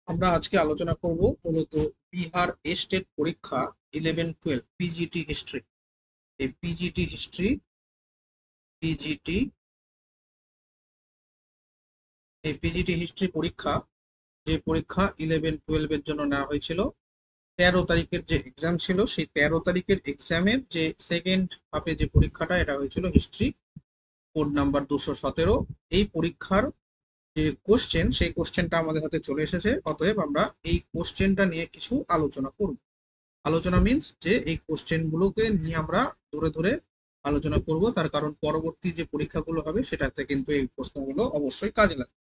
আমরা আজকে আলোচনা করব মূলত বিহার স্টেট পরীক্ষা 11-12 পিজিটি হিস্ট্রি। এই পিজিটি পিজিটি হিস্ট্রি পরীক্ষা, যে পরীক্ষা 11-12 এর জন্য নেওয়া হয়েছিল। 13 তারিখের যে এক্সাম ছিল, সেই 13 তারিখের এক্সামের যে সেকেন্ড হাফে যে পরীক্ষাটা, এটা হয়েছিল হিস্ট্রি, কোড নাম্বার 217। এই পরীক্ষার যে কোশ্চেন, সেই কোশ্চেনটা আমাদের হাতে চলে এসেছে। অতএব আমরা এই কোশ্চেনটা নিয়ে কিছু আলোচনা করব। আলোচনা মিন্স যে এই কোশ্চেন গুলোকে নিয়ে আমরা ধরে ধরে আলোচনা করব, তার কারণ পরবর্তী যে পরীক্ষাগুলো হবে সেটাতে কিন্তু এই প্রশ্নগুলো অবশ্যই কাজে লাগবে।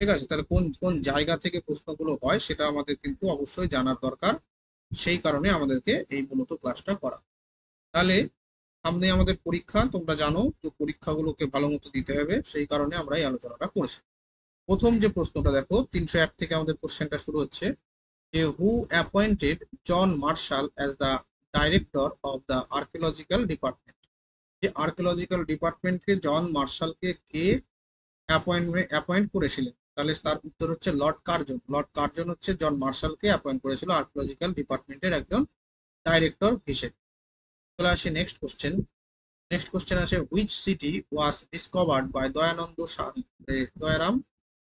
ঠিক আছে, তাহলে কোন কোন জায়গা থেকে প্রশ্নগুলো হয় সেটা আমাদের কিন্তু অবশ্যই জানার দরকার। সেই কারণে আমাদেরকে এই মূলত ক্লাসটা করা। তাহলে সামনে আমাদের পরীক্ষা, তোমরা জানো, তো পরীক্ষাগুলোকে ভালো মতো দিতে হবে, সেই কারণে আমরা এই আলোচনাটা করছি। প্রথম যে প্রশ্নটা দেখো, 301 থেকে আমাদের কোশ্চেনটা শুরু হচ্ছে যে who appointed John Marshall as the director of the archaeological department. যে আর্কিওলজিক্যাল ডিপার্টমেন্টকে জন মার্শালকে কে অ্যাপয়েন্ট করেছিলেন? তাহলে তার উত্তর হচ্ছে লর্ড কার্জন। লর্ড কার্জন হচ্ছে জন মার্শালকে অ্যাপয়েন্ট করেছিল আর্কিওলজিক্যাল ডিপার্টমেন্টের একজন ডাইরেক্টর হিসেবে। চলে আসি নেক্সট কোশ্চেন। নেক্সট কোশ্চেন আছে which city was discovered by Dayanand Sahni, Dayaram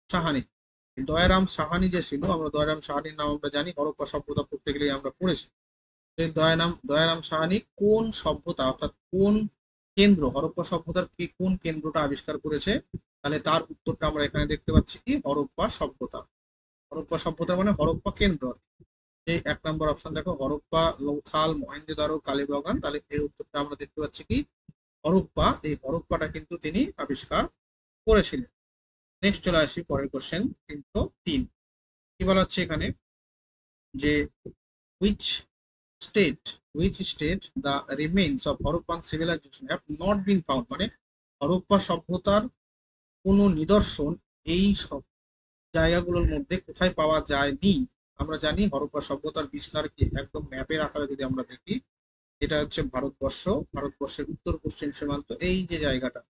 Sahni. Dayaram Sahni যে ছিল, আমরা দয়ারাম সাহানির নাম আমরা জানি, হরপ্পা সভ্যতা পড়তে গেলেই আমরা পড়েছি। দয়ারাম সাহানি কোন সভ্যতা, অর্থাৎ কোন কেন্দ্র, হরপ্পা সভ্যতার কোন কেন্দ্রটা আবিষ্কার করেছে? তাহলে তার উত্তরটা আমরা এখানে দেখতে পাচ্ছি কি, হরপ্পা সভ্যতা। হরপ্পা সভ্যতা মানে হরপ্পা কেন্দ্র। এই 1 নম্বর অপশন দেখো, হরপ্পা, লৌথাল, মহেঞ্জোদারো, কালীবাগান। তাহলে এর উত্তরটা আমরা দেখতে পাচ্ছি কি, হরপ্পা। এই হরপ্পাটা কিন্তু তিনি আবিষ্কার করেছিলেন। নেক্সট চলে আসি পরের কোশ্চেন 303। কি বলা হচ্ছে এখানে যে which state the remains of Harappan civilization have not been found, মানে হরপ্পা সভ্যতার কোনো নিদর্শন এই সব জায়গাগুলোর মধ্যে কোথায় পাওয়া যায়নি? আমরা জানি হরপ্পা সভ্যতার বিস্তার কি একদম ম্যাপের আকারে যদি আমরা দেখি, এটা হচ্ছে ভারতবর্ষ, ভারতবর্ষের উত্তর পশ্চিম সীমান্ত, এই যে জায়গাটা,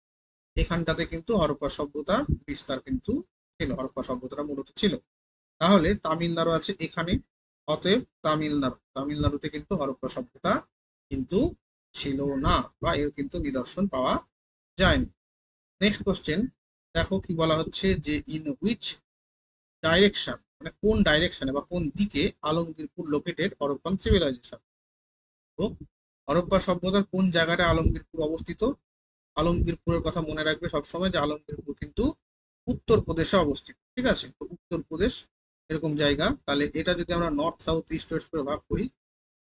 এখানটাতে কিন্তু হরপ্পা সভ্যতার বিস্তার কিন্তু ছিল, হরপ্পা সভ্যতাটা মূলত ছিল। তাহলে তামিলনাড়ু আছে এখানে, অতএব তামিলনাড়ুতে কিন্তু হরপ্পা সভ্যতা কিন্তু ছিল না, বা এর কিন্তু নিদর্শন পাওয়া যায়নি। নেক্সট কোশ্চেন দেখো কি বলা হচ্ছে যে ইন হুইচ ডাইরেকশন, মানে কোন ডাইরেকশনে বা কোন দিকে আলমগীরপুর লোকেটেড হরপ্পান সিভিলাইজেশন। তো হরপ্পা সভ্যতার কোন জায়গাটা আলমগীরপুর অবস্থিত? আলমগীরপুরের কথা মনে রাখবে সবসময়, যে আলমগীরপুর কিন্তু উত্তরপ্রদেশে অবস্থিত। ঠিক আছে, তো উত্তরপ্রদেশ এরকম জায়গা। তাহলে এটা যদি আমরা নর্থ সাউথ ইস্ট ওয়েস্ট করে ভাগ করি,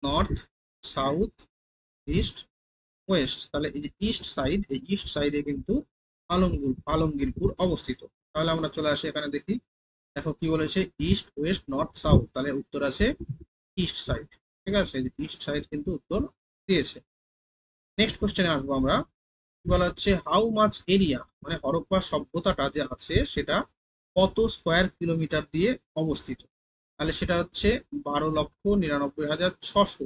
নর্থ সাউথ ইস্ট ওয়েস্ট, তাহলে এই যে ইস্ট সাইড, এই ইস্ট সাইডে কিন্তু আলমগীরপুর অবস্থিত। তাহলে আমরা চলে আসি এখানে দেখি, দেখো কি বলেছে, ইস্ট ওয়েস্ট নর্থ সাউথ, তাহলে উত্তর আছে ইস্ট সাইড। ঠিক আছে, ইস্ট সাইড কিন্তু উত্তর দিয়েছে। নেক্সট কোশ্চেনে আসবো আমরা। বলা হচ্ছে হাউ মাচ এরিয়া, মানে হরপ্পা সভ্যতাটা যে আছে সেটা কত স্কোয়ার কিলোমিটার দিয়ে অবস্থিত? তাহলে সেটা হচ্ছে 12,99,600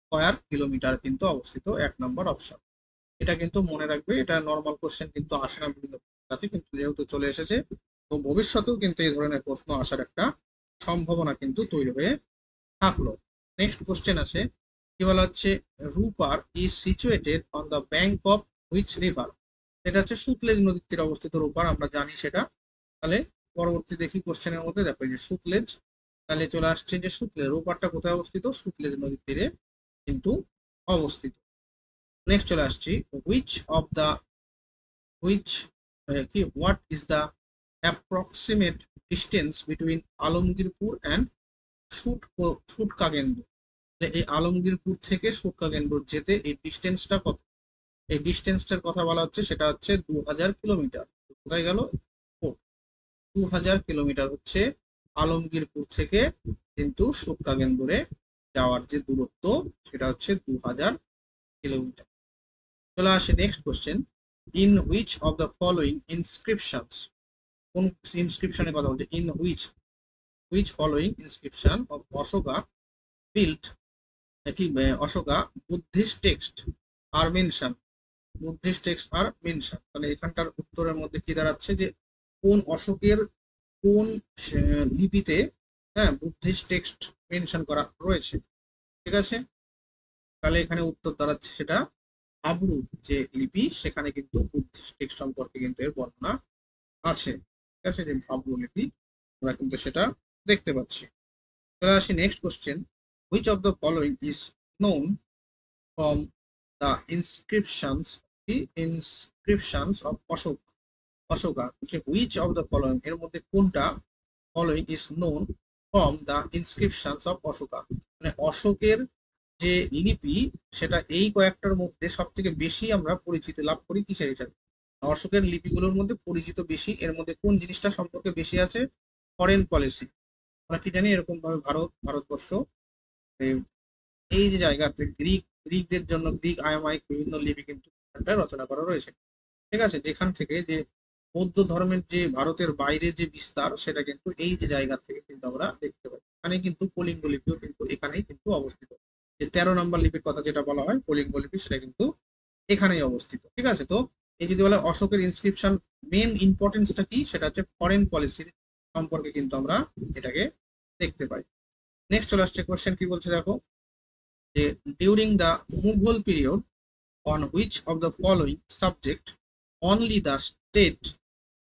স্কোয়ার কিলোমিটার কিন্তু অবস্থিত, 1 নম্বর অপশন। এটা কিন্তু মনে রাখবে, এটা নর্মাল কোশ্চেন কিন্তু আসে না বিভিন্ন পরীক্ষাতে, কিন্তু যেহেতু চলে এসেছে, তো ভবিষ্যতেও কিন্তু এই ধরনের প্রশ্ন আসার একটা সম্ভাবনা কিন্তু তৈরি হয়ে থাকলো। নেক্সট কোশ্চেন আছে, কি বলা হচ্ছে, Ropar is situated on the bank of which river. এটা হচ্ছে সুতলেজ নদীর তীরে অবস্থিত রুপার, আমরা জানি সেটা। তাহলে পরবর্তী দেখি কোশ্চেনের মধ্যে দেখো যে সুতলেজ, তাহলে চলে আসছে যে সুতলেজ, রুপারটা কোথায় অবস্থিত? সুতলেজ নদীর তীরে কিন্তু অবস্থিত। নেক্সট চলে আসছি, হুইচ অফ দ্য হুইচ কি what is the approximate distance between Alamgirpur and Sutkagendor. এই আলমগীরপুর থেকে সুটকাগেন্দ্র যেতে এই ডিস্টেন্সটা কত? এই ডিস্টেন্সটার কথা বলা হচ্ছে, সেটা হচ্ছে 2000 কিলোমিটার। কোথায় গেল? 2000 কিলোমিটার হচ্ছে আলমগীরপুর থেকে কিন্তু সুটকাগেন্দ্রে যাওয়ার যে দূরত্ব, সেটা হচ্ছে 2000 কিলোমিটার। চলে আসে next question, in which of the following inscriptions, কোন ইনস্ক্রিপশনের কথা বলছে, in which following inscription of Ashoka built, কি অশোকা বুদ্ধিস্ট টেক্সট আর মেনশন, বুদ্ধিস্ট টেক্সট আর মেনশন। তাহলে এখানটার উত্তরের মধ্যে কি দাঁড়াচ্ছে যে কোন অশোকের কোন লিপিতে হ্যাঁ, বুদ্ধিস্ট টেক্সট মেনশন করা রয়েছে। ঠিক আছে, তাহলে এখানে উত্তর দাঁড়াচ্ছে সেটা হাবরু যে লিপি, সেখানে কিন্তু বুদ্ধিস্ট টেক্সট সম্পর্কে কিন্তু এর বর্ণনা আছে। ঠিক আছে, যে হাবরু লিপি আমরা কিন্তু সেটা দেখতে পাচ্ছি। চলে আসি next question, which of the following is known from the inscriptions of Ashoka, which of the following এর মধ্যে কোনটা following is known from the inscriptions of Ashoka, মানে অশোকের যে লিপি সেটা এই কয়েকটার মধ্যে সব থেকে বেশি আমরা পরিচিতি লাভ করি কিসের হিসাবে? অশোকের লিপিগুলোর মধ্যে পরিচিত বেশি, এর মধ্যে কোন জিনিসটা সম্পর্কে বেশি আছে? Foreign policy. আমরা কি জানি এরকম ভাবে ভারতবর্ষ এই যে জায়গাতে গ্রিকদের জন্য গ্রিক আয়ামাইক বিভিন্ন লিপি কিন্তু রচনা করা রয়েছে। ঠিক আছে, যেখান থেকে যে বৌদ্ধ ধর্মের যে ভারতের বাইরে যে বিস্তার সেটা কিন্তু এই যে জায়গা থেকে কিন্তু আমরা দেখতে পাই। এখানে কিন্তু কলিঙ্গ লিপিও কিন্তু এখানেই কিন্তু অবস্থিত। যে 13 নম্বর লিপির কথা যেটা বলা হয় কলিঙ্গ লিপি, সেটা কিন্তু এখানেই অবস্থিত। ঠিক আছে, তো এই যদি বলে অশোকের ইনস্ক্রিপশন মেন ইম্পর্টেন্সটা কি, সেটা হচ্ছে ফরেন পলিসির সম্পর্কে কিন্তু আমরা এটাকে দেখতে পাই। নেক্সট চলে আসছে কোশ্চেন, কি বলছে দেখো, যে during the Mughal period on which of the following subject only the state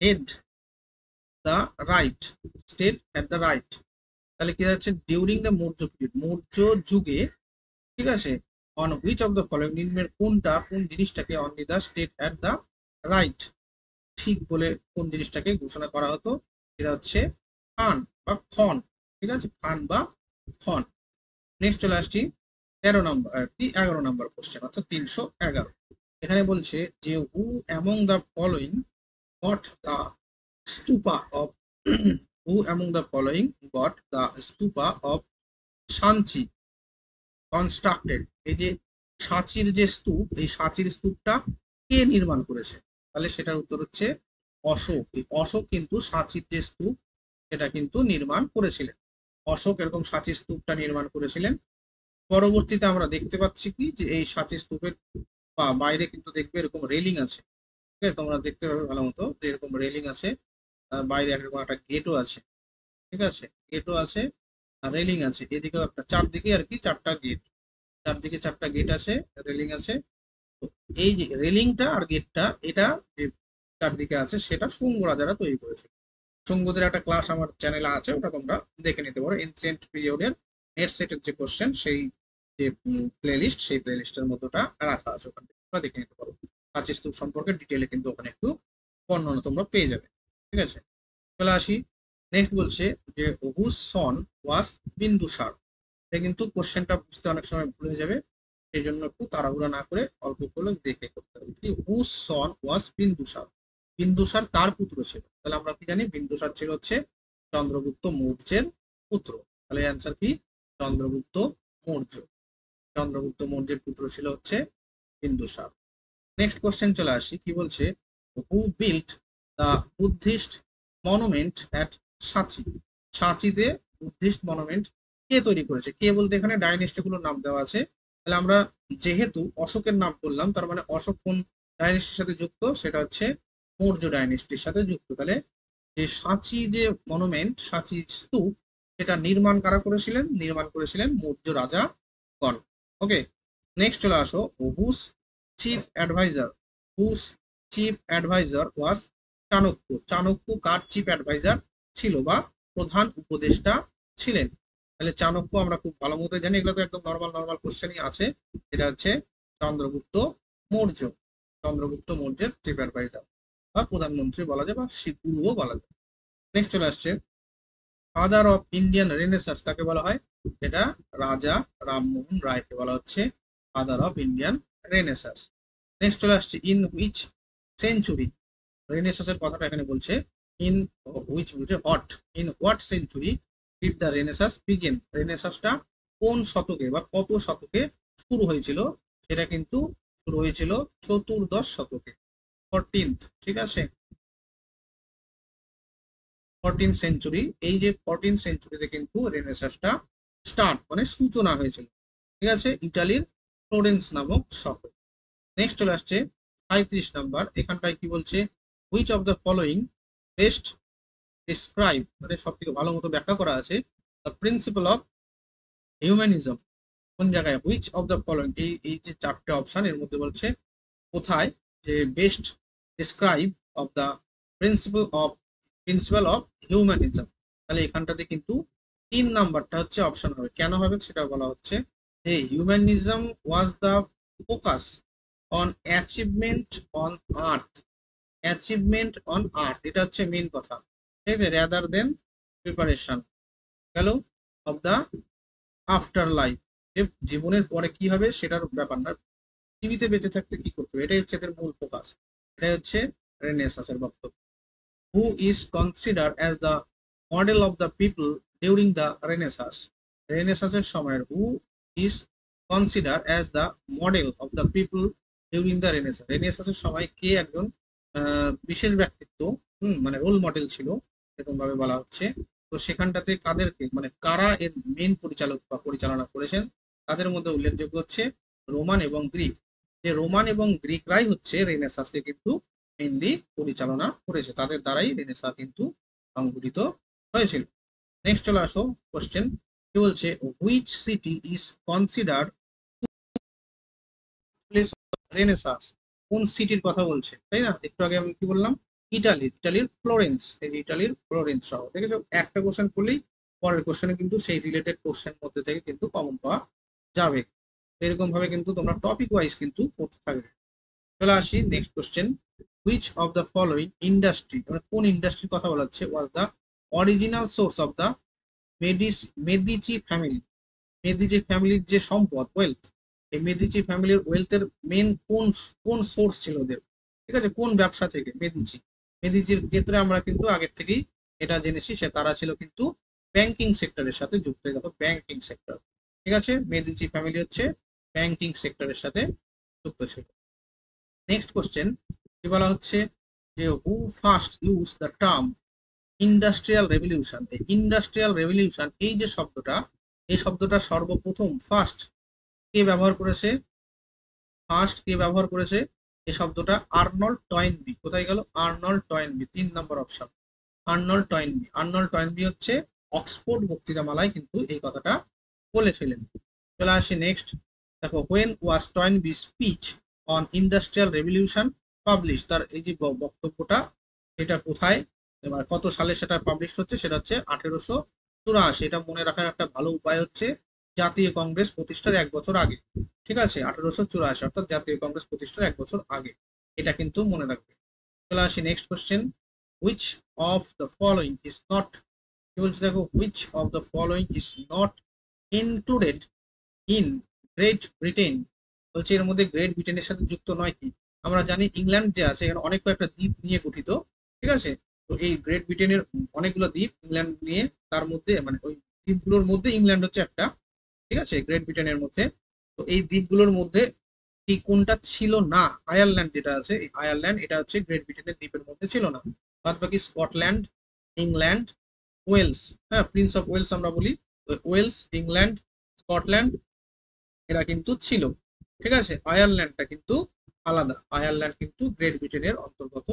had the right state had the right, তাহলে কি হচ্ছে during the Maurya period, Maurya যুগে। ঠিক আছে, on which of the following নিম্নের কোনটা কোন জিনিসটাকে only the state at the right ঠিক বলে কোন জিনিসটাকে ঘোষণা করা হতো, এটা হচ্ছে খান বা খন। ঠিক আছে, খান বা খন। নেক্সট চলে আসছি 13 নম্বর কি 11 নম্বর কোশ্চেন, অর্থাৎ 311। এখানে বলছে যে who among the following got the stupa of who among the following got the stupa of Sanchi constructed, এই যে সাঁচির যে স্তূপ, এই সাঁচির স্তূপটা কে নির্মাণ করেছে? তাহলে সেটার উত্তর হচ্ছে অশোক। এই অশোক কিন্তু সাঁচির যে স্তূপ সেটা কিন্তু নির্মাণ করেছিলেন। অশোক এরকম সাঁচির স্তূপটা নির্মাণ করেছিলেন। পরবর্তীতে আমরা দেখতে পাচ্ছি কি, যে এই সাঁচি স্তূপের বাইরে কিন্তু দেখবে এরকম রেলিং আছে। ঠিক আছে, তোমরা দেখতে পাবে ভালো মতো যে এরকম রেলিং আছে, বাইরে এরকম একটা গেটও আছে। ঠিক আছে, গেটও আছে আর রেলিং আছে, এদিকেও একটা, চারদিকে আর কি চারটা গেট, চারদিকে চারটা গেট আছে, রেলিং আছে। তো এই যে রেলিংটা আর গেটটা, এটা যে চারদিকে আছে সেটা শুঙ্গ রাজারা তৈরি করেছে। শুঙ্গদের একটা ক্লাস আমার চ্যানেলে আছে, ওটা তোমরা দেখে নিতে পারো। এনসিয়েন্ট পিরিয়ডের নেট সেটের যে কোশ্চেন, সেই যে প্লে লিস্ট, সেই প্লে লিস্টের মধ্যেটা রাখা আছে, ওখান থেকে তোমরা দেখে নিতে পারো। প্রাচীর স্তূপ সম্পর্কে ডিটেলে কিন্তু ওখানে একটু বর্ণনা তোমরা পেয়ে যাবে। ঠিক আছে, চলে আসি নেক্সট। বলছে যে হুজ সন ওয়াজ বিন্দুসার, এটা কিন্তু কোশ্চেনটা বুঝতে অনেক সময় ভুল হয়ে যাবে, সেই জন্য একটু তাড়াহুড়া না করে অল্প করে দেখে করতে হবে। হুজ সন ওয়াজ বিন্দুসার, বিন্দুসার কার পুত্র ছিল? তাহলে আমরা কি জানি বিন্দুসার ছিল হচ্ছে চন্দ্রগুপ্ত মৌর্যের পুত্র। তাহলে অ্যান্সার কি? চন্দ্রগুপ্ত মৌর্য। চন্দ্রগুপ্ত মৌর্যের পুত্র ছিল হচ্ছে বিন্দুসার। নেক্সট কোশ্চেন চলে আসি, কি বলছে, who built the Buddhist monument at সাঁচি, সাঁচিতে বুদ্ধিস্ট মনুমেন্ট কে তৈরি করেছে? কে বলতে এখানে ডাইনেস্টি গুলোর নাম দেওয়া আছে। তাহলে আমরা যেহেতু অশোকের নাম করলাম, তার মানে অশোক কোন ডাইনেস্টির সাথে যুক্ত? সেটা হচ্ছে মৌর্য ডাইনেস্টির সাথে যুক্ত। তাহলে যে সাঁচি যে মনুমেন্ট, সাঁচি স্তূপ, সেটা নির্মাণ কারা করেছিলেন? নির্মাণ করেছিলেন মৌর্য রাজাগণ। ওকে, নেক্সট চলে আসো, হুস চিফ অ্যাডভাইজার, হুস চিফ অ্যাডভাইজার ওয়াজ চাণক্য, চাণক্য কার চিফ অ্যাডভাইজার ছিল বা প্রধান উপদেষ্টা ছিলেন? তাহলে চাণক্য আমরা খুব ভালো মতো জানি, এগুলো তো একদম নর্মাল নর্মাল কোশ্চেনই আছে। এটা হচ্ছে চন্দ্রগুপ্ত মৌর্য, চন্দ্রগুপ্ত মৌর্যের চিফ অ্যাডভাইজার বা প্রধানমন্ত্রী বলা যায় বা গুরুও বলা যায়। নেক্সট চলে আসছে, ফাদার অফ ইন্ডিয়ান রেনেসান্স কাকে বলা হয়? এটা রাজা রামমোহন রায়কে বলা হচ্ছে father of Indian renaissance. Next চলে আসছে, ইন হুইচ সেঞ্চুরি, রেনেসাসের কথাটা এখানে বলছে, ইন হুইচ বলছে what, in what century did the renaissance begin, রেনেসাসটা কোন শতকে বা কত শতকে শুরু হয়েছিল? সেটা কিন্তু শুরু হয়েছিল 14th শতকে, 14th। ঠিক আছে, 14th সেঞ্চুরি, এই যে 14th সেঞ্চুরিতে কিন্তু রেনেসাসটা স্টার্ট মানে সূচনা হয়েছিল। ঠিক আছে, ইটালির ফ্লোরেন্স নামক শহর। নেক্সট চলে আসছে 35 নম্বর, এখানটায় কি বলছে, which of the following best describe, মানে সব থেকে ভালো মতো ব্যাখ্যা করা আছে দ্য প্রিন্সিপাল অফ হিউম্যানিজম কোন জায়গায়, হুইচ অফ দ্য ফলোইং, এই যে চারটে অপশন এর মধ্যে বলছে কোথায় যে best describe of the principal of humanism. তাহলে এখানটাতে কিন্তু 3 নাম্বারটা হচ্ছে অপশন হবে। কেন হবে সেটা বলা হচ্ছে যে humanism was the focus on achievement on earth, এটা হচ্ছে মেন কথা, ঠিক আছে, রেদার দেন প্রিপারেশন গেল অফ দ্য আফটার লাইফ, যে জীবনের পরে কি হবে সেটার ব্যাপার না, পৃথিবীতে বেঁচে থাকতে কি করতে হবে, এটাই হচ্ছে এদের মূল ফোকাস। এটাই হচ্ছে রেনেসাঁসের বক্তব্য। Who is consider as the model of the people during the renaissance, রেনেসাঁসের সময়ের who is consider as the model of the people during the renaissance, রেনেসাঁসের সময় কে একজন বিশেষ ব্যক্তিত্ব, মানে রোল মডেল ছিল এরকম ভাবে বলা হচ্ছে। তো সেখানটাতে কাদেরকে, মানে কারা এর মেন পরিচালক বা পরিচালনা করেছেন, তাদের মধ্যে উল্লেখযোগ্য হচ্ছে রোমান এবং গ্রিক। যে রোমান এবং গ্রিকরাই হচ্ছে রেনেসাঁসকে কিন্তু মেইনলি পরিচালনা করেছে, তাদের দ্বারাই রেনেসাঁ কিন্তু সংঘটিত হয়েছিল। নেক্সট চলে আসো কোশ্চেন, কি বলছে, which city is consider place renaissance, কোন সিটির কথা বলছে, তাই না, একটু আগে আমি কি বললাম, ইটালির ফ্লোরেন্স, এই যে ইটালির ফ্লোরেন্স শহর, ঠিক আছে, একটা কোশ্চেন করলেই পরের কোশ্চেনে কিন্তু সেই রিলেটেড কোশ্চেন মধ্যে থেকে কিন্তু কমন পাওয়া যাবে। এরকম ভাবে কিন্তু তোমরা টপিক ওয়াইজ কিন্তু পড়তে থাকবে। চলে আসি next question, which of the following industry, মানে কোন ইন্ডাস্ট্রির কথা বলা হচ্ছে, was the original source of the Medici family, Medici ফ্যামিলির যে সম্পদ ওয়েলথ, এই মেদিচি ফ্যামিলির ওয়েলথের মেন কোন কোন সোর্স ছিল ওদের, ঠিক আছে, কোন ব্যবসা থেকে, মেদিচির ক্ষেত্রে আমরা কিন্তু আগের থেকেই এটা জেনেছি, সে তারা ছিল কিন্তু ব্যাংকিং সেক্টরের সাথে যুক্ত, দেখো ব্যাংকিং সেক্টর, ঠিক আছে, মেদিচি ফ্যামিলি হচ্ছে ব্যাংকিং সেক্টরের সাথে যুক্ত ছিল। নেক্সট কোশ্চেন কি বলা হচ্ছে যে হু first use the term industrial revolution, industrial revolution এই যে শব্দটা, এই শব্দটা সর্বপ্রথম কে ব্যবহার করেছে, এই শব্দটা আর্নল্ড টয়েনবি, কোথায় গেল আর্নল্ড টয়েনবি, 3 নম্বর অপশন আর্নল্ড টয়েনবি হচ্ছে অক্সফোর্ড বক্তৃতামালায় কিন্তু এই কথাটা বলেছিলেন। চলে আসি নেক্সট, দেখো when was Toynbee speech on industrial revolution publish, তার এই যে বক্তব্যটা এটা কোথায়, এবার কত সালে সেটা পাবলিশ হচ্ছে, সেটা হচ্ছে 1884, এটা মনে রাখার একটা ভালো উপায় হচ্ছে জাতীয় কংগ্রেস প্রতিষ্ঠার 1 বছর আগে, ঠিক আছে, 1884, অর্থাৎ জাতীয় কংগ্রেস প্রতিষ্ঠার 1 বছর আগে, এটা কিন্তু মনে রাখবে। চলে আসি next question, which of the following is not, কি বলছে দেখো, which of the following is not included in great Britain, বলছে এর মধ্যে গ্রেট ব্রিটেনের সাথে যুক্ত নয় কি, আমরা জানি ইংল্যান্ড যে আছে এখানে অনেক কয়েকটা দ্বীপ নিয়ে গঠিত, ঠিক আছে, তো এই গ্রেট ব্রিটেনের অনেকগুলো দ্বীপ ইংল্যান্ড নিয়ে, তার মধ্যে মানে ওই দ্বীপগুলোর মধ্যে ইংল্যান্ড হচ্ছে একটা, ঠিক আছে, গ্রেট ব্রিটেনের মধ্যে। তো এই দ্বীপগুলোর মধ্যে কি কোনটা ছিল না, আয়ারল্যান্ড যেটা আছে, এই আয়ারল্যান্ড এটা হচ্ছে গ্রেট ব্রিটেনের দ্বীপের মধ্যে ছিল না, বাদ বাকি স্কটল্যান্ড, ইংল্যান্ড, ওয়েলস, হ্যাঁ প্রিন্স অফ ওয়েলস আমরা বলি, তো ওয়েলস, ইংল্যান্ড, স্কটল্যান্ড এরা কিন্তু ছিল, ঠিক আছে, আয়ারল্যান্ডটা কিন্তু আলাদা, আয়ারল্যান্ড কিন্তু গ্রেট ব্রিটেনের অন্তর্গত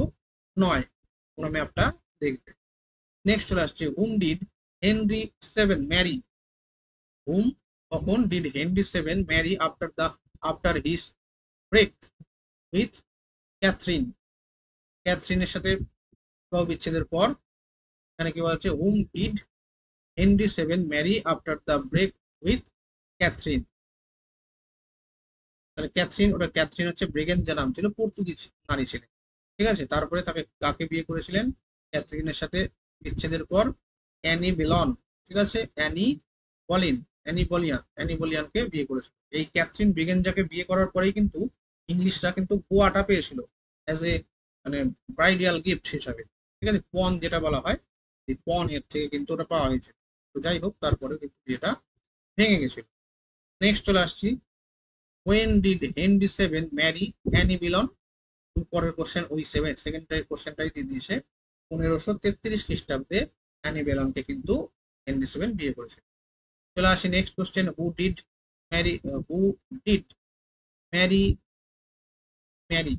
নয়, কোনো ম্যাপটা দেখবে। নেক্সট চলে আসছে, whom did Henry 7 marry, whom কখন did Henry 7 marry after his break with Catherine, ক্যাথরিনের সাথে বিবাহ বিচ্ছেদের পর, এখানে কি বলা হচ্ছে whom did Henry 7 marry after the break with Catherine, তাহলে ক্যাথরিন, ওটা ক্যাথরিন হচ্ছে ব্রিগেন যা নাম ছিল, পর্তুগিজ নারী ছিলেন, ঠিক আছে, তারপরে তাকে কাকে বিয়ে করেছিলেন, ক্যাথরিনের সাথে বিচ্ছেদের পর অ্যানি বেলন, ঠিক আছে, অ্যানি বলিয়ানকে বিয়ে করেছিল। এই ক্যাথরিন ব্রিগেঞ্জাকে বিয়ে করার পরেই কিন্তু ইংলিশরা কিন্তু গোয়াটা পেয়েছিল অ্যাজ এ, মানে ব্রাইডাল গিফট হিসাবে, ঠিক আছে, পণ যেটা বলা হয়, এই পণ এর থেকে কিন্তু ওটা পাওয়া হয়েছে। তো যাই হোক তারপরে কিন্তু বিয়েটা ভেঙে গেছিল। নেক্সট চলে আসছি, when did Henry 7 marry Anne Boleyn, পরের কোশ্চেন ওই সেকেন্ড কোশ্চেনটাই দিয়ে দিয়েছে, 1533 খ্রিস্টাব্দে অ্যানি বেলনকে কিন্তু হেনরি 7 বিয়ে করেছে। চলে আসি next question, who did marry marry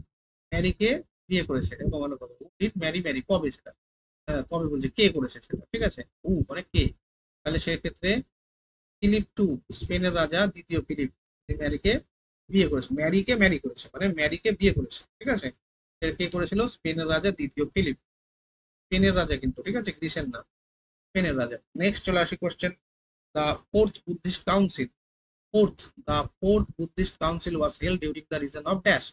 ম্যারিকে বিয়ে করেছে, এরকম মনে করো, হু ডিড ম্যারি কবে সেটা, কবে বলছে কে করেছে সেটা, ঠিক আছে, হু মানে কে, তাহলে সেক্ষেত্রে ফিলিপ টু, স্পেনের রাজা দ্বিতীয় ফিলিপ, ম্যারিকে বিয়ে করেছে, ম্যারি করেছে, মানে ম্যারিকে বিয়ে করেছে, ঠিক আছে। এর কে করেছিল? স্পেনের রাজা দ্বিতীয় ফিলিপ, স্পেনের রাজা কিন্তু, ঠিক আছে, গ্রিসের না, স্পেনের রাজা। নেক্সট চলে আসি question, the fourth Buddhist council, fourth Buddhist council was held during the reason of dash.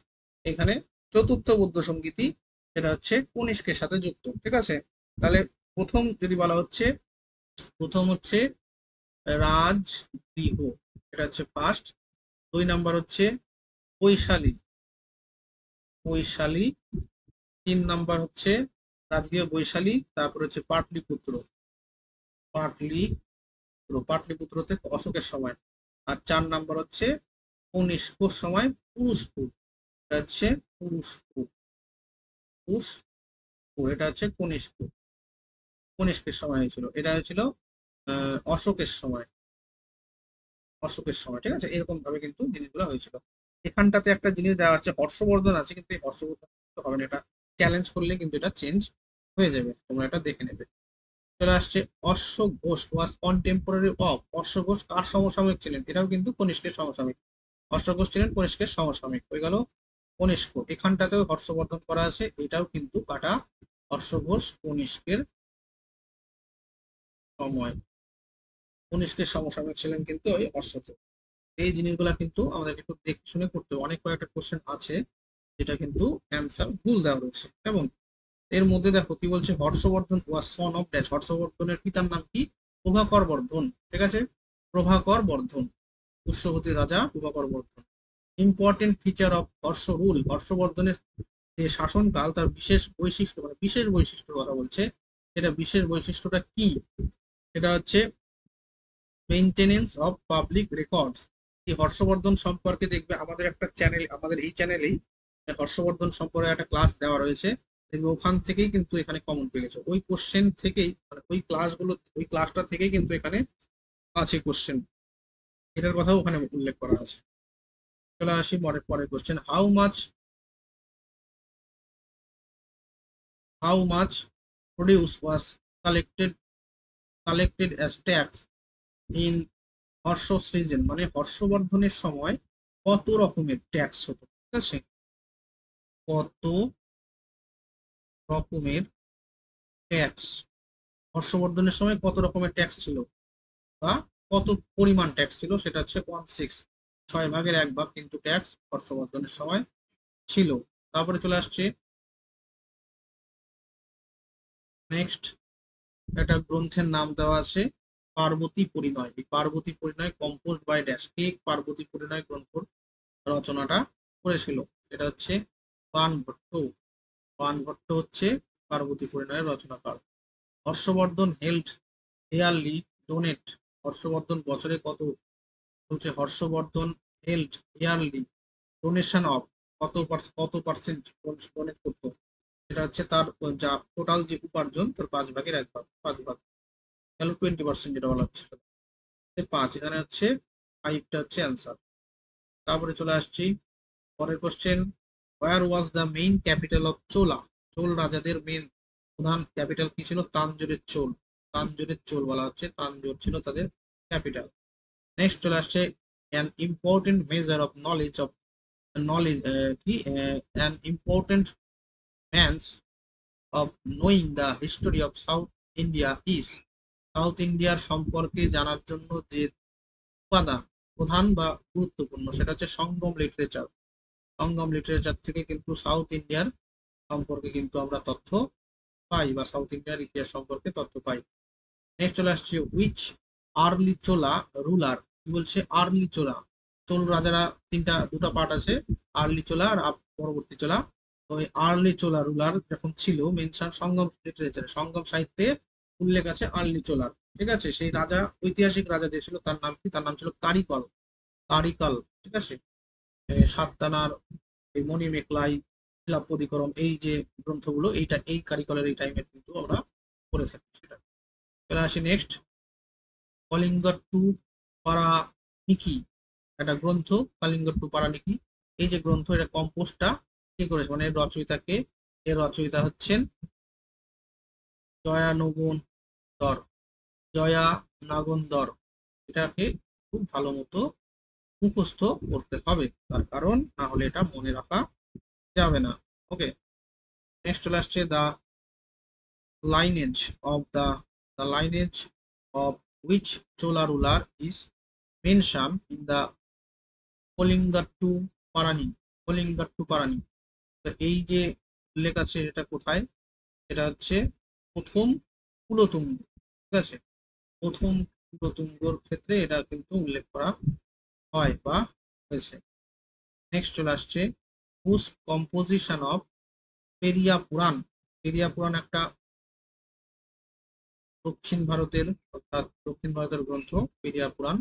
এখানে চতুর্থ বৌদ্ধ সঙ্গীতি, এটা হচ্ছে কনিষ্কের সাথে যুক্ত, ঠিক আছে। তাহলে প্রথম যদি বলা হচ্ছে, প্রথম হচ্ছে রাজগৃহ, এটা হচ্ছে ফার্স্ট। 2 নাম্বার হচ্ছে বৈশালী, বৈশালী। 3 নাম্বার হচ্ছে রাজগৃহ বৈশালী, তারপর হচ্ছে পাটলিপুত্র, পাটলিপুত্র, পাটলিপুত্রতে অশোকের সময়। আর 4 নাম্বার হচ্ছে কনিষ্কর সময় পুরুষপুর, এটা হচ্ছে পুরুষপুর, পুরুষপুর, এটা হচ্ছে কনিষ্ক, কনিষ্কের সময় হয়েছিল, এটা হয়েছিল অশোকের সময়, অশোকের সময়, ঠিক আছে। এরকম ভাবে কিন্তু জিনিসগুলো হয়েছিল। এখানটাতে একটা জিনিস দেওয়া আছে হর্ষবর্ধন আছে, কিন্তু এই হর্ষবর্ধন হবে না, এটা চ্যালেঞ্জ করলে কিন্তু এটা চেঞ্জ হয়ে যাবে, তোমরা এটা দেখে নেবে। চলে আসছে অশ্ব ঘোষ ওয়াজ কন্টেম্পোরারি অফ, অশ্ব ঘোষ কার সমসাময়িক ছিলেন? এটাও কিন্তু কনিষ্কের সমসাময়িক, অশ্ব ঘোষ ছিলেন কনিষ্কের সমসাময়িক, হয়ে গেল কনিষ্ক। এখানটাতেও হর্ষবর্ধন করা আছে, এটাও কিন্তু কাটা, অশ্ব ঘোষ কনিষ্কের সময়, কনিষ্কের সমসাময়িক ছিলেন কিন্তু ওই অশ্বত। এই জিনিসগুলা কিন্তু আমাদের একটু দেখে শুনে করতে হবে, অনেক কয়েকটা কোশ্চেন আছে যেটা কিন্তু অ্যান্সার ভুল দেওয়া রয়েছে। এবং এর মধ্যে দেখো কি বলছে, হর্ষবর্ধন ওয়াজ সন অফ ড্যাশ, হর্ষবর্ধনের পিতার নাম কি? প্রভাকর বর্ধন, ঠিক আছে, প্রভাকর বর্ধন, পুষ্যবতী রাজা Prabhakar Vardhan. Important feature of Harsha rule, হর্ষবর্ধনের যে শাসনকাল তার বিশেষ বৈশিষ্ট্য, মানে বিশেষ বৈশিষ্ট্যের কথা বলছে, এটা বিশেষ বৈশিষ্ট্যটা কি? এটা হচ্ছে মেইনটেনেন্স অফ পাবলিক রেকর্ডস। এই হর্ষবর্ধন সম্পর্কে দেখবে আমাদের একটা চ্যানেল, আমাদের এই চ্যানেলেই হর্ষবর্ধন সম্পর্কে একটা ক্লাস দেওয়া রয়েছে, দেখবে ওখান থেকেই কিন্তু এখানে কমন পেয়ে গেছে, ওই কোশ্চেন থেকেই, মানে ওই ক্লাসগুলো, ওই ক্লাসটা থেকেই কিন্তু এখানে আছে কোশ্চেন, এটার কথাও ওখানে উল্লেখ করা আছে। চলে আসি পরের question, how much produce was collected collected as tax in Harsha সৃজন, মানে হর্ষবর্ধনের সময় কত রকমের ট্যাক্স হতো, ঠিক আছে, কত রকমের ট্যাক্স, হর্ষবর্ধনের সময় কত রকমের ট্যাক্স ছিল, বা কত পরিমাণ ট্যাক্স ছিল, সেটা হচ্ছে 1/6, 6/1 কিন্তু ট্যাক্স হর্ষবর্ধনের সময় ছিল। তারপরে চলে আসছে নেক্সট, একটা গ্রন্থের নাম দেওয়া আছে পার্বতী পরিণয়। এই Parvati Parinay composed by dash, কে পার্বতী পরিণয় গ্রন্থ রচনাটা করেছিল? এটা হচ্ছে বাণভট্ট, বাণভট্ট হচ্ছে পার্বতী পরিণয়ের রচনাকার। Harshavardhan held yearly donate, Harshavardhan বছরে কত, হচ্ছে Harshavardhan held yearly donation of, কত পার্সেন্ট ডোনেট করতো? এটা হচ্ছে তার যা টোটাল যে উপার্জন তার 5/1, 5 ভাগ, গেল 20%, যেটা বলা হচ্ছে 5, এখানে হচ্ছে 5টা হচ্ছে অ্যান্সার। তারপরে চলে আসছি পরের question, where was the main capital of Chola, Chola রাজাদের মেন প্রধান ক্যাপিটাল কি ছিল? তানজোরের চোল, তানজোরের চোল বলা হচ্ছে, তানজোর ছিল তাদের ক্যাপিটাল। নেক্সট চলে আসছে an important measure of knowledge কি an important means of knowing the history of South India is, South ইন্ডিয়ার সম্পর্কে জানার জন্য যে উপাদান প্রধান বা গুরুত্বপূর্ণ, সেটা হচ্ছে সঙ্গম লিটারেচার, সঙ্গম লিটারেচার থেকে কিন্তু সাউথ ইন্ডিয়ার সম্পর্কে কিন্তু আমরা তথ্য পাই, বা সাউথ ইন্ডিয়ার ইতিহাস সম্পর্কে তথ্য পাই। নেক্সট চলে আসছে উইচ আর্লি চোলা রুলার, কি বলছে? আর্লি চোলা, চোল রাজারা দুটা পার্ট আছে, আর্লি চোলা আর পরবর্তী চোলা। তো এই আর্লি চোলা রুলার যখন ছিল, মেনশন সঙ্গম লিটারেচারে, সঙ্গম সাহিত্যে উল্লেখ আছে আর্লি চোলার, ঠিক আছে। সেই রাজা, ঐতিহাসিক রাজা যে ছিল তার নাম কি? তার নাম ছিল কারিকল, কারিকাল, ঠিক আছে। সাতটানার, এই মণি মেকলাই, শিলাপদিকরম, এই যে গ্রন্থগুলো, এই কারিকলের এই টাইমের কিন্তু আমরা পড়ে থাকি সেটা। চলে আসি নেক্সট, কলিঙ্গ টু পারানিকি, একটা গ্রন্থ, কলিঙ্গ টু পারানিকি, এই যে গ্রন্থ, এটা কম্পোজটা কি করেছে, মানে এর রচয়িতাকে? এর রচয়িতা হচ্ছেন জয়ানুবন ধর, জয়া নাগন্দর, এটাকে খুব ভালো মতো মুখস্থ করতে হবে, তার কারণ না হলে এটা মনে রাখা যাবে না। ওকে, নেক্সট চলে আসছে lineage of the lineage of which Chola ruler is mentioned in the কলিঙ্গাট্টু পারানি, কলিঙ্গাট্টু পারানি। তো এই যে উল্লেখ আছে এটা কোথায়, এটা হচ্ছে প্রথম কুলোতুঙ্গ, ঠিক আছে, প্রথম কুলোতুঙ্গর ক্ষেত্রে এটা কিন্তু উল্লেখ করা হয় বা হয়েছে। নেক্সট চলে আসছে হুস কম্পোজিশন অফ পেরিয়া পুরাণ। পেরিয়া পুরাণ একটা দক্ষিণ ভারতের, অর্থাৎ দক্ষিণ ভারতের গ্রন্থ পেরিয়া পুরাণ।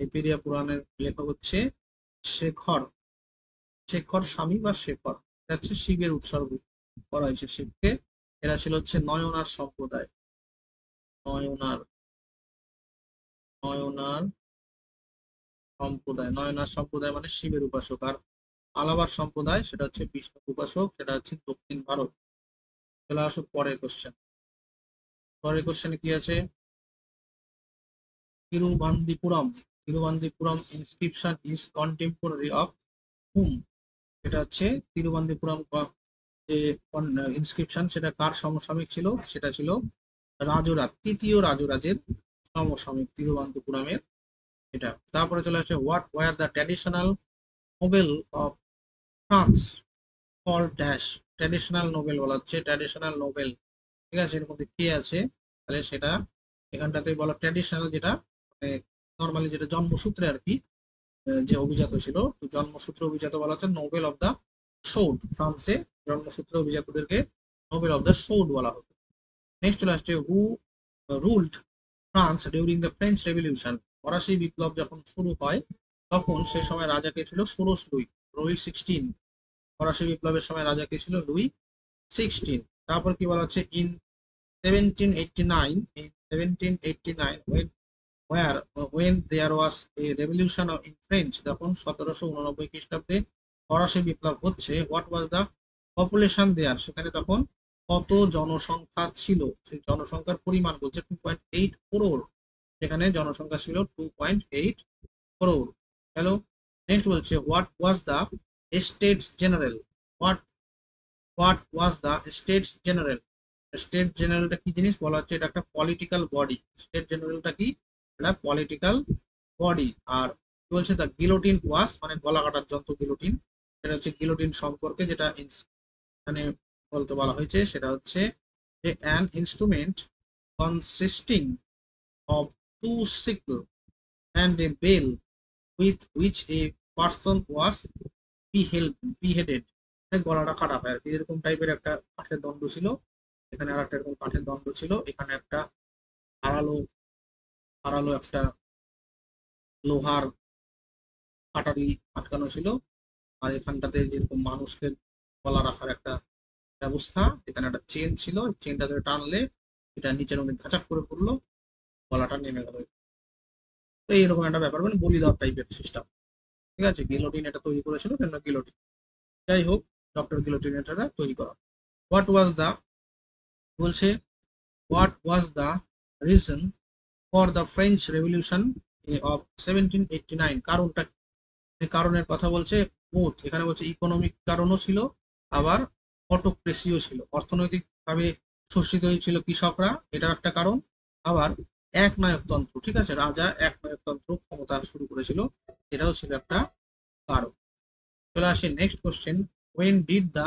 এই পেরিয়া পুরাণের লেখক হচ্ছে শেখর, শেখর স্বামী বা শেখর। এটা হচ্ছে শিবের উৎসর্গ করা হয়েছে শিবকে। এরা ছিল হচ্ছে নয়নার সম্প্রদায়, নয়নার, নয়নার সম্প্রদায়। নয়নার সম্প্রদায় মানে শিবের উপাসক। আর আলাবার সম্প্রদায় সেটা হচ্ছে বিষ্ণু উপাসক, সেটা হচ্ছে দক্ষিণ ভারত। চলে আসুক পরের কোশ্চেন। পরের কোশ্চেনে কি আছে, তিরুভান্দিপুরম, তিরুভান্দিপুরম ইনস্ক্রিপশন ইজ কন্টেম্পোরারি অফ হুম। এটা হচ্ছে তিরুভান্দিপুরম যে ইনস্ক্রিপশন সেটা কার সমসাময়িক ছিল, সেটা ছিল রাজরাজ, তৃতীয় রাজরাজের সমসাময়িক তিরুভান্তিপুরমের এটা। তারপরে চলে আসছে what were the traditional Nobel of France call dash. Traditional Nobel বলা হচ্ছে, ট্র্যাডিশনাল নোবেল, ঠিক আছে, এর মধ্যে কে আছে, তাহলে সেটা এখানটাতে বলা ট্র্যাডিশনাল, যেটা মানে নর্মালি যেটা জন্মসূত্রে আর কি যে অভিজাত ছিল, তো জন্মসূত্রে অভিজাত বলা হচ্ছে নোবেল অফ দ্য সৌড। ফ্রান্সে জন্মসূত্রে অভিজাতদেরকে নোবেল অফ দ্য সৌড বলা হতো। নেক্সট চলে আসছে who ruled France during the French revolution. ফরাসি বিপ্লব যখন শুরু হয় তখন সে সময় রাজা কে ছিল ষোড়শ লুই, লুই 16। ফরাসি বিপ্লবের সময় রাজা কে ছিল লুই 16। তারপর কি বলা হচ্ছে in 1789, in 1789 when there was a revolution in French, তখন 1789 খ্রিস্টাব্দে ফরাসি বিপ্লব হচ্ছে, হোয়াট ওয়াজ দ্য পপুলেশন দেয়ার, সেখানে তখন কত জনসংখ্যা ছিল, সেই জনসংখ্যার পরিমাণ বলছে 2.8 করোড়, সেখানে জনসংখ্যা ছিল 2.8 করোড়। হ্যালো, নেক্সট বলছে what was the States General, what what was the States General. State জেনারেলটা কি জিনিস বলা হচ্ছে, এটা একটা পলিটিক্যাল বডি। স্টেট জেনারেলটা কি, এটা পলিটিক্যাল বডি। আর কি বলছে দ্য গিলোটিন ওয়াস, মানে গলা কাটার যন্ত্র গিলোটিন, সেটা হচ্ছে গিলোটিন সম্পর্কে যেটা এখানে বলতে বলা হয়েছে, সেটা হচ্ছে যে an instrument consisting of two sickle and a bell with which a person was beheaded. গলাটা কাটা হয় আর কি, এরকম টাইপের একটা কাঠের দণ্ড ছিল, এখানে আর একটা এরকম কাঠের দণ্ড ছিল, এখানে একটা ধারালো, ধারালো একটা লোহার কাটারি আটকানো ছিল। আর এখানটাতে যেরকম মানুষকে গলা রাখার একটা ব্যবস্থা, এখানে একটা চেন ছিল, চেনটা ধরে টানলে এটা নিচের মধ্যে ধাচাক করে পড়লো, গলাটা নেমে গেল। তো এইরকম একটা ব্যাপার, মানে বলি দেওয়ার টাইপের সিস্টেম, ঠিক আছে। গিলোটিন এটা তৈরি করেছিল কেন, গিলোটিন, যাই হোক, ডক্টর গিলোটিন এটা তৈরি করা। হোয়াট ওয়াজ দ্য, বলছে what was the reason for the French revolution of 1789, কারণটা, কারণের কথা বলছে বোথ, এখানে বলছে ইকোনমিক কারণও ছিল, আবার অটোক্রেসিও ছিল, অর্থনৈতিক ভাবে শোষিত হয়েছিল কৃষকরা, এটা একটা কারণ। আবার একনায়কতন্ত্র, ঠিক আছে, রাজা একনায়কতন্ত্র ক্ষমতা শুরু করেছিল, এটাও ছিল একটা কারণ। চলে আসি next question, when did the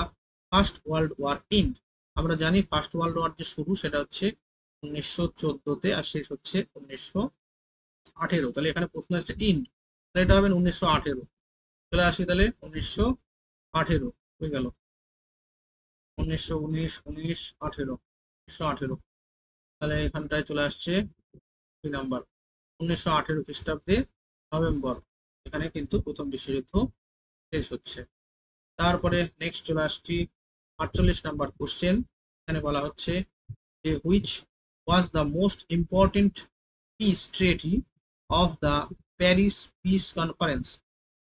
first world war end. আমরা জানি ফার্স্ট ওয়ার্ল্ড ওয়ার যে শুরু সেটা হচ্ছে 1914-তে, আর শেষ হচ্ছে 1918। তাহলে এখানে প্রশ্ন হচ্ছে ইন্ড, তাহলে এটা হবে 1918। চলে আসি তাহলে 1918 হয়ে গেল, 1918, তাহলে এখানটায় চলে আসছে 2 নাম্বার, 1918 খ্রিস্টাব্দে নভেম্বর, এখানে কিন্তু প্রথম বিশ্বযুদ্ধ শেষ হচ্ছে। তারপরে নেক্সট চলে আসছি 48 নাম্বার কোশ্চেন। এখানে বলা হচ্ছে যে which was the most important piece treaty of the Paris piece conference.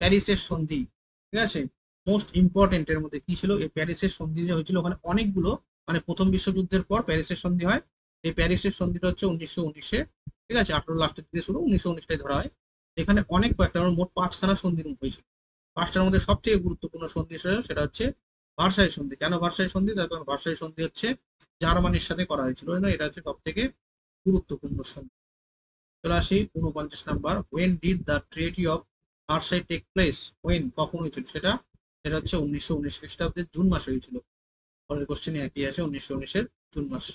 প্যারিসের সন্ধি, ঠিক আছে, মোস্ট ইম্পর্টেন্ট এর মধ্যে কি ছিল, এই প্যারিসের সন্ধি যে হয়েছিল, ওখানে অনেকগুলো, মানে প্রথম বিশ্বযুদ্ধের পর প্যারিসের সন্ধি হয়, এই প্যারিসের সন্ধিটা হচ্ছে 1919-এ, ঠিক আছে, 18 লাস্টের দিকে শুরু, 1919টাই ধরা হয়। এখানে অনেক কয়েকটা মোট 5খানা সন্ধির হয়েছিল। 5টার মধ্যে সবথেকে গুরুত্বপূর্ণ সন্ধি সেটা হচ্ছে ভার্সাই সন্ধি। কেন ভার্সাই সন্ধি? তার কারণ ভার্সাই সন্ধি হচ্ছে জার্মানির সাথে করা হয়েছিল, না এটা হচ্ছে সব থেকে গুরুত্বপূর্ণ সন্ধি। চলে আসি 49 number, when did the treaty of Versailles take place? When, কখন হয়েছিল সেটা? সেটা হচ্ছে 1919 খ্রিস্টাব্দের জুন মাসে হয়েছিল। পরের কোশ্চেনে একই আছে, 1919-এর জুন মাস।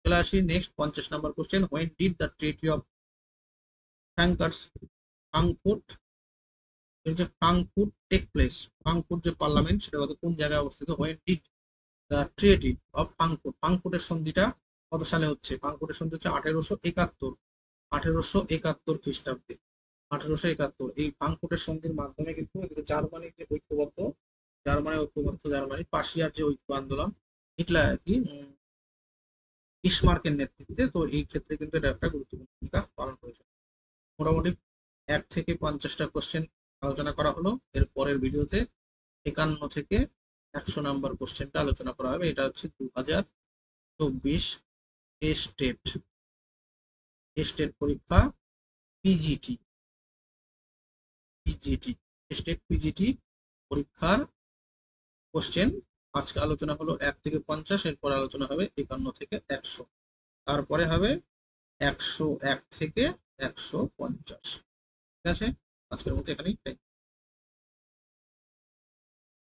চলে আসি next 50 number question, when did the treaty of Frankers Frankfurt হচ্ছে ফ্রাঙ্কফুর্ট টেক প্লেস? ফ্রাঙ্কফুর্ট যে পার্লামেন্ট সেটা কোন জায়গায় অবস্থিত? When did the treaty of Frankfurt, ফ্রাঙ্কফুর্টের সন্ধিটা কত সালে হচ্ছে? ফ্রাঙ্কফুর্টের সন্ধি হচ্ছে 1871, 1871 খ্রিস্টাব্দে, 1871। এই ফ্রাঙ্কফুর্টের সন্ধির মাধ্যমে কিন্তু এদিকে জার্মানির যে ঐক্যবদ্ধ, জার্মানি পাশিয়ার যে ঐক্য আন্দোলন, হিটলার আর কি বিসমার্কের নেতৃত্বে, তো এই ক্ষেত্রে কিন্তু এটা একটা গুরুত্বপূর্ণ ভূমিকা পালন করেছে। মোটামুটি 1 থেকে 50টা কোশ্চেন আলোচনা করা হলো। এর পরের ভিডিওতে 51 থেকে 100 নাম্বার কোশ্চেনটা আলোচনা করা হবে। এটা হচ্ছে 2024 স্টেট স্টেট পরীক্ষা, পিজিটি পিজিটি স্টেট পিজিটি পরীক্ষার কোশ্চেন। আজকে আলোচনা হলো 1 থেকে 50, এরপর আলোচনা হবে 51 থেকে 100, তারপরে হবে 101 থেকে 150। ঠিক আছে, আজকের মতো এখানেই।